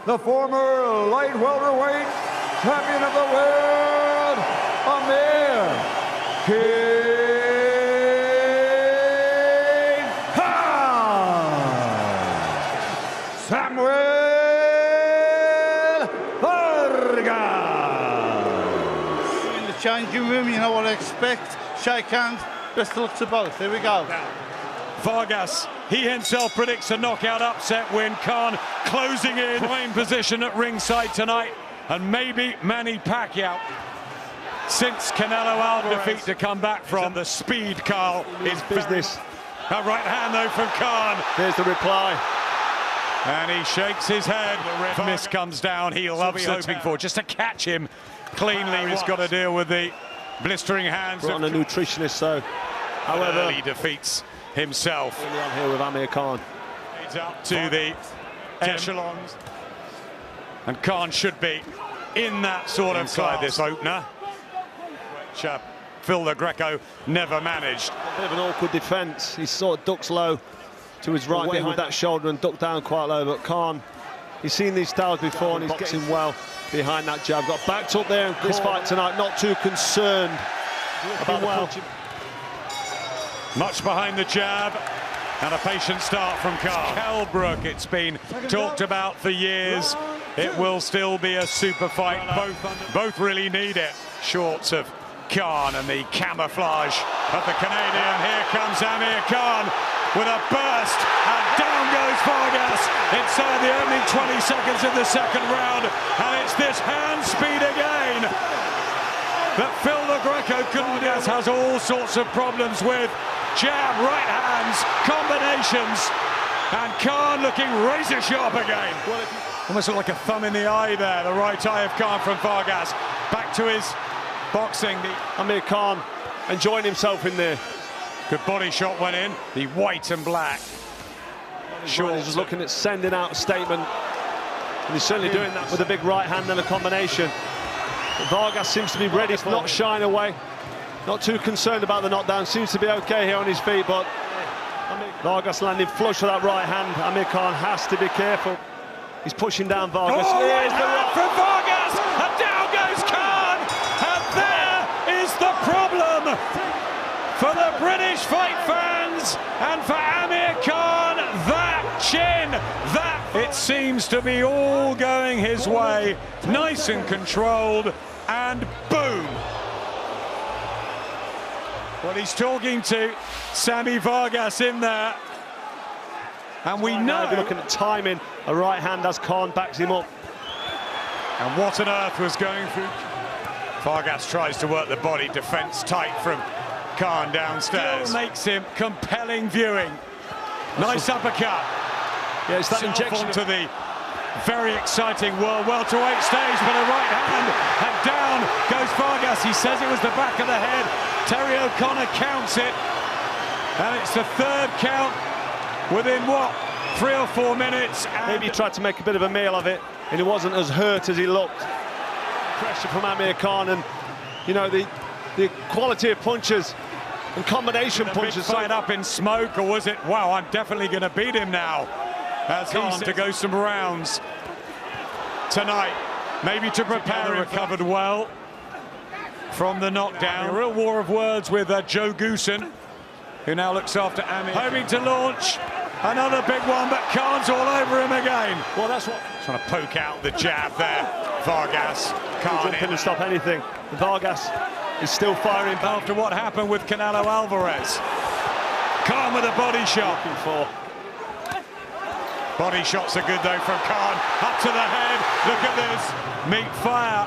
the former light welterweight champion of the world, Amir King Khan, Samuel Vargas. In the changing room, you know what I expect. Shake hands, best of luck to both. Here we go. Vargas, he himself predicts a knockout upset win. Khan closing in, prime position at ringside tonight, and maybe Manny Pacquiao, since Canelo Alvarez defeat to come back from. The speed, Carl, is business. A right hand though from Khan. There's the reply. And he shakes his head. The red mist comes down. He'll be hoping for just to catch him cleanly. He's got to deal with the blistering hands. Brought on a nutritionist, so however he defeats himself. Early on here with Amir Khan. He's up to the echelons, and Khan should be in that sort of class. This opener, which Phil the Greco never managed. A bit of an awkward defence. He sort of ducks low to his right behind that shoulder and ducked down quite low, but Khan, he's seen these styles before and he's getting well behind that jab. Got backed up there in this fight tonight, not too concerned about the punching. Much behind the jab, and a patient start from Khan. Kelbrook, it's been talked about for years. It will still be a super fight. Both really need it. Shorts of Khan and the camouflage of the Canadian. Here comes Amir Khan with a burst, and down goes Vargas inside the opening 20 seconds of the second round. And it's this hand speed again that Phil the Greco couldn't guess. Has all sorts of problems with jab, right hands, combinations, and Khan looking razor sharp again. Almost looked like a thumb in the eye there, the right eye of Khan from Vargas. Back to his boxing. Amir Khan enjoying himself in there. Good body shot went in, the white and black. Sure, he's looking at sending out a statement, and he's certainly doing that with a big right hand and a combination. But Vargas seems to be ready, not shying away. Not too concerned about the knockdown, seems to be okay here on his feet, but Vargas landing flush with that right hand. Amir Khan has to be careful. He's pushing down Vargas. Oh, right hand from Vargas, and down goes Khan, and there is the problem for the British fight fans, and for Amir Khan, that chin, that... It seems to be all going his way, nice and controlled, and boom. Well, he's talking to Sammy Vargas in there, and we know... We're looking at timing, a right hand as Khan backs him up. And what on earth was going through? Vargas tries to work the body, defence tight from Khan downstairs. Still makes him compelling viewing. Nice uppercut. Yeah, it's that injection to the very exciting world welterweight stage, but a right hand, and down goes Vargas. He says it was the back of the head. Terry O'Connor counts it, and it's the third count within, what, 3 or 4 minutes? Maybe he tried to make a bit of a meal of it, and he wasn't as hurt as he looked. Pressure from Amir Khan, and, you know, the quality of punches and combination punches. Fight up in smoke, or was it, wow, I'm definitely going to beat him now, as he's to go some rounds tonight, maybe to prepare. Recovered well from the knockdown. A real war of words with Joe Goosen, who now looks after Amir. Hoping to launch another big one, but Khan's all over him again. Well, that's what... Trying to poke out the jab there. Vargas can't couldn't stop anything. Vargas is still firing back. After what happened with Canelo Alvarez. Khan with a body shot. Body shots are good though from Khan. Up to the head. Look at this. Meet fire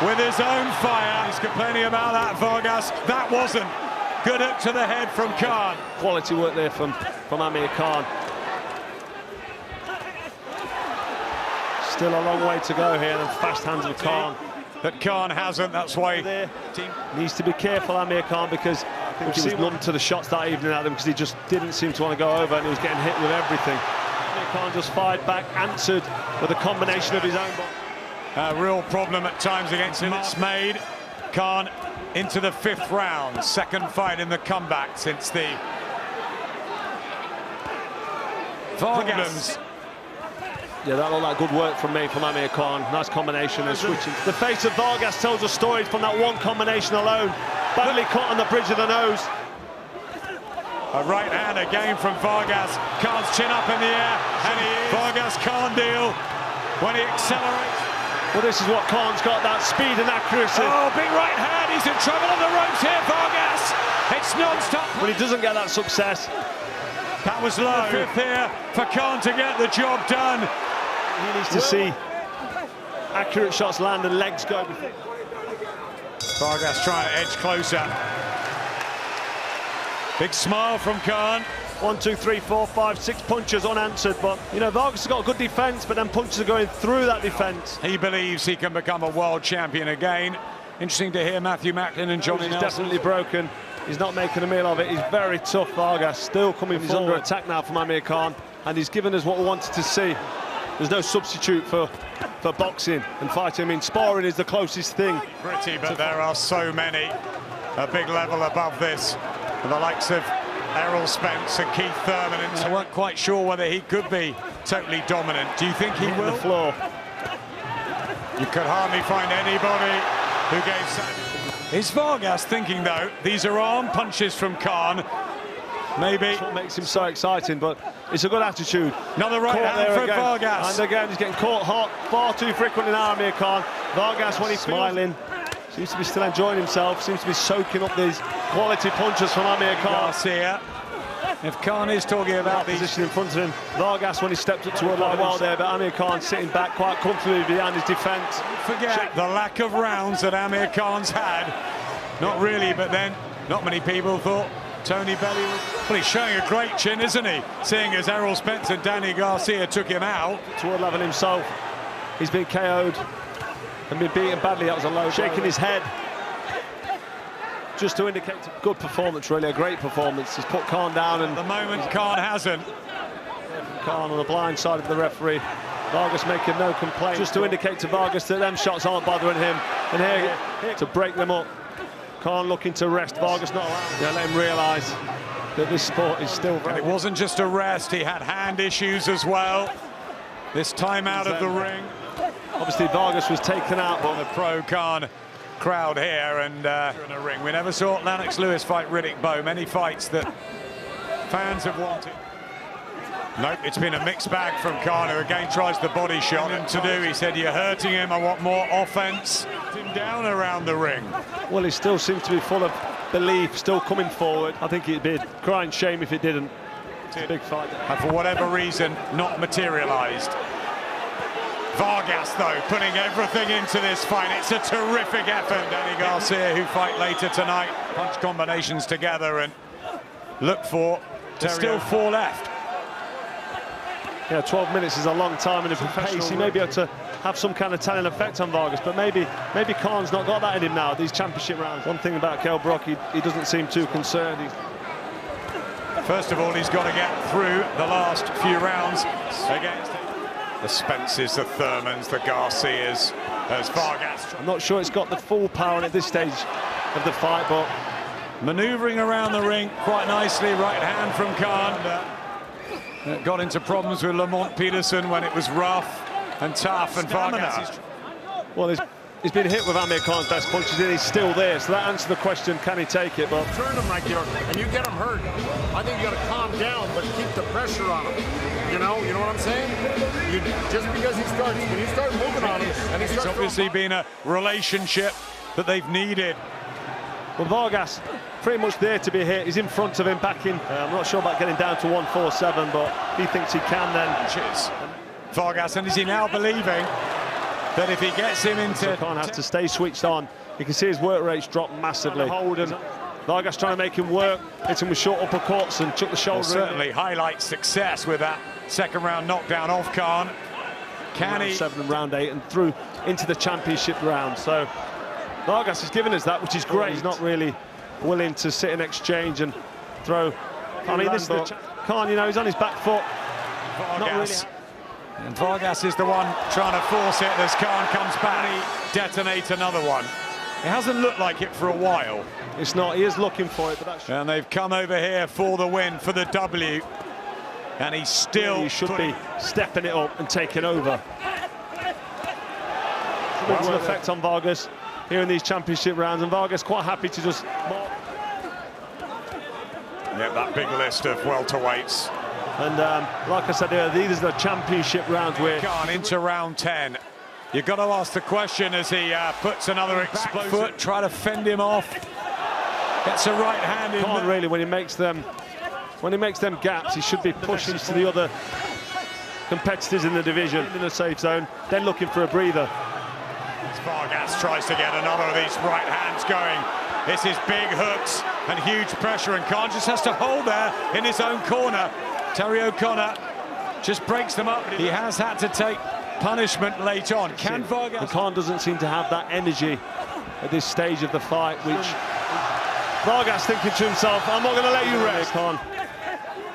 with his own fire. He's complaining about that, Vargas. That wasn't. Good hook to the head from Khan. Quality work there from Amir Khan. Still a long way to go here, and fast hands of Khan. But Khan hasn't, that's why needs to be careful, Amir Khan, because I think he was numb to the shots that evening at them, because he just didn't seem to want to go over, and he was getting hit with everything. Amir Khan just fired back, answered with a combination of his own body. A real problem at times against him. It's made Khan into the 5th round, second fight in the comeback since the Vargas Yeah, that looked like good work from Amir Khan. Nice combination and switching. The face of Vargas tells a story from that one combination alone. Badly caught on the bridge of the nose. A right hand again from Vargas. Khan's chin up in the air, and Vargas can't deal when he accelerates. Well, this is what Khan's got, that speed and accuracy. Oh, big right hand. He's in trouble on the ropes here, Vargas. It's non-stop. When he doesn't get that success. That was low. Fifth here for Khan to get the job done. He needs to see accurate shots land and legs go. Vargas trying to edge closer. Big smile from Khan. 1, 2, 3, 4, 5, 6 punches unanswered, but you know, Vargas has got a good defense, but then punches are going through that defense. He believes he can become a world champion again. Interesting to hear Matthew Macklin and Johnny He's Nelson. Definitely broken. He's not making a meal of it. He's very tough, Vargas. Still coming forward. He's under attack now from Amir Khan, and he's given us what we wanted to see. There's no substitute for boxing and fighting. I mean, sparring is the closest thing. Pretty, but there are so many a big level above this. The likes of Errol Spence and Keith Thurman. And I weren't quite sure whether he could be totally dominant. Do you think he will? The floor. You could hardly find anybody who gave something. Is Vargas thinking, though, these are arm punches from Khan? Maybe. That's what makes him so exciting, but it's a good attitude. Another right hand for Vargas. And again, he's getting caught hot far too frequently now, Amir Khan. Vargas, when he's smiling, seems to be still enjoying himself, seems to be soaking up these quality punches from Amir Khan. Garcia. If Khan is talking about the position in front of him, Vargas, when he stepped up toward like well there, but Amir Khan sitting back quite comfortably behind his defence. Forget the lack of rounds that Amir Khan's had. Not really, but then not many people thought Tony Bellew was... Well, he's showing a great chin, isn't he? Seeing as Errol Spence and Danny Garcia took him out. Toward level himself. He's been KO'd and been beaten badly. That was a low shaking his head. Just to indicate a good performance, really, a great performance. He's put Khan down, and at the moment Khan hasn't. Khan on the blind side of the referee. Vargas making no complaint. Just to indicate to Vargas that them shots aren't bothering him. And here to break them up. Khan looking to rest. Vargas not allowed. Yeah, let him realise that this sport is still very... And it wasn't just a rest, he had hand issues as well. This time out of the ring. Obviously Vargas was taken out by the pro-Khan crowd here, and in a ring. We never saw Lennox Lewis fight Riddick Bowe. Many fights that fans have wanted. Nope, it's been a mixed bag from Khan, who again tries the body shot. And to do, he said, "You're hurting him, I want more offense." Him down around the ring. Well, he still seems to be full of belief, still coming forward. I think it'd be a crying shame if it didn't. It's a big fight. And for whatever reason, not materialised. Vargas, though, putting everything into this fight. It's a terrific effort. Danny Garcia, who fight later tonight, punch combinations together and look for. There's still 4 left. Yeah, 12 minutes is a long time in a professional. He may be able to have some kind of telling effect on Vargas, but maybe Khan's not got that in him now, these championship rounds. One thing about Kell Brook, he doesn't seem too concerned. First of all, he's got to get through the last few rounds against the Spences, the Thurmans, the Garcias, as Vargas. I'm not sure it's got the full power at this stage of the fight, but manoeuvring around the ring quite nicely. Right hand from Khan. Got into problems with Lamont Peterson when it was rough and tough, and Vargas. Well, he's been hit with Amir Khan's best punches, and he's still there. So that answers the question: can he take it? But turn him right there, and you get him hurt. I think you got to calm down, but keep the pressure on him. You know what I'm saying? Just because when you start moving on him, and he starts. It's obviously been a relationship that they've needed. Well, Vargas pretty much there to be hit. He's in front of him, backing. I'm not sure about getting down to 147, but he thinks he can then. Cheers. Vargas, and is he now believing that if he gets him into... So Khan has to stay switched on. You can see his work rates drop massively. Vargas trying to make him work, hit him with short uppercuts and took the shoulder. Well, certainly highlights success with that second round knockdown off Khan. Can he? 7 and round 8 and through into the championship round. So Vargas has given us that, which is great. He's not really willing to sit and exchange and throw. I mean, this is the Khan, you know, he's on his back foot. Vargas. Not really. And Vargas is the one trying to force it as Khan comes back. He detonates another one. It hasn't looked like it for a while. It's not. He is looking for it, but that's... And they've come over here for the win, for the W. and he still... He should be stepping it up and taking over. It's an effect on Vargas here in these championship rounds, and Vargas quite happy to just mark. Yeah, that big list of welterweights. And like I said earlier, these are the championship rounds where... Khan into round 10. You've got to ask the question as he puts another explosive foot, try to fend him off. Gets a right hand in. Can't really, when he makes them gaps, he should be pushing to the other competitors in the division in the safe zone, then looking for a breather. Vargas tries to get another of these right hands going. This is big hooks and huge pressure, and Khan just has to hold there in his own corner. Terry O'Connor just breaks them up. He has had to take punishment late on. Can Vargas... And Khan doesn't seem to have that energy at this stage of the fight, which Vargas thinking to himself, I'm not going to let you rest, Khan.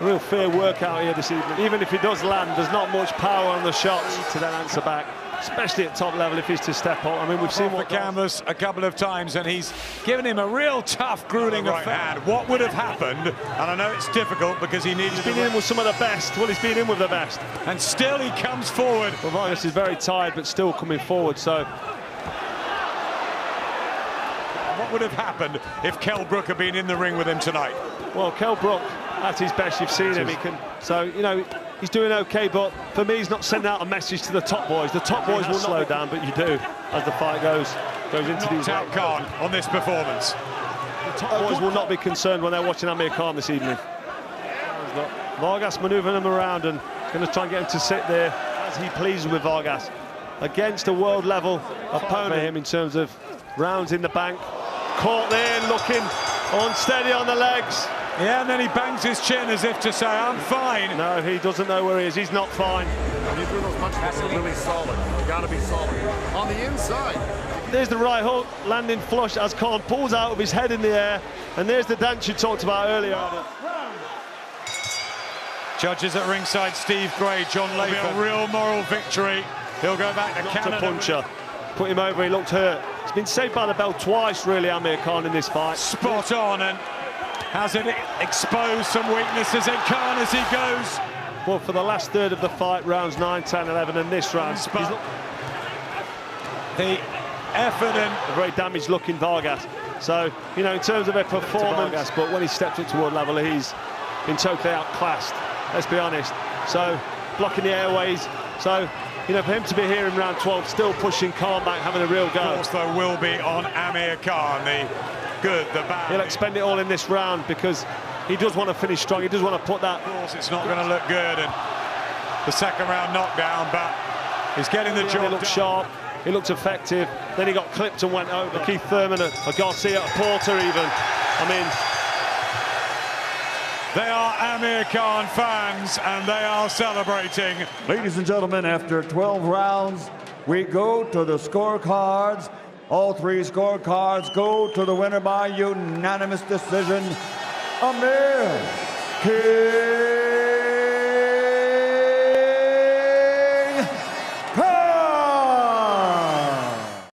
A real fair workout here this evening. Even if he does land, there's not much power on the shots to then answer back, especially at top level if he's to step up. I mean, we've seen the canvas a couple of times, and he's given him a real tough, grueling affair. What would have happened? And I know it's difficult because he needs to be in with some of the best. Well, he's been in with the best. And still he comes forward. Well, Vargas is very tired, but still coming forward, so... What would have happened if Kell Brook had been in the ring with him tonight? Well, Kell Brook, at his best, you've seen him. He can, so, you know, he's doing okay, but for me, he's not sending out a message to the top boys. The top boys will slow down, but you do as the fight goes into these. Out Khan on this performance. The top boys will not be concerned when they're watching Amir Khan this evening. Vargas manoeuvring him around and going to try and get him to sit there as he pleases with Vargas against a world level opponent for him in terms of rounds in the bank. Caught there, looking unsteady on the legs. Yeah, and then he bangs his chin as if to say, I'm fine. No, he doesn't know where he is. He's not fine. When you threw those punches, they're really solid. You got to be solid. On the inside. There's the right hook, landing flush as Khan pulls out with his head in the air. And there's the dance you talked about earlier. Judges at ringside, Steve Gray, John Latham. A real moral victory. He'll go back to Canada. Puncher. Put him over, he looked hurt. He's been saved by the bell twice, really, Amir Khan, in this fight. Spot on, and has it exposed some weaknesses in Khan as he goes? Well, for the last third of the fight, rounds 9, 10, 11, and this round, the effort and... A very damaged-looking Vargas. So, you know, in terms of a performance, Vargas, but when he stepped up toward level, he's been totally outclassed, let's be honest. So, blocking the airways. So, you know, for him to be here in round 12, still pushing Khan back, having a real go. Of course, there will be on Amir Khan, the good, the bad. He'll expend it all in this round because he does want to finish strong. He does want to put that... Of course, it's not going to look good, and the second round knockdown, but he's getting the job done. He looked sharp, he looked effective, then he got clipped and went over. Keith Thurman, a Garcia, a Porter even. I mean... They are Amir Khan fans, and they are celebrating. Ladies and gentlemen, after 12 rounds, we go to the scorecards. All three scorecards go to the winner by unanimous decision, Amir Khan.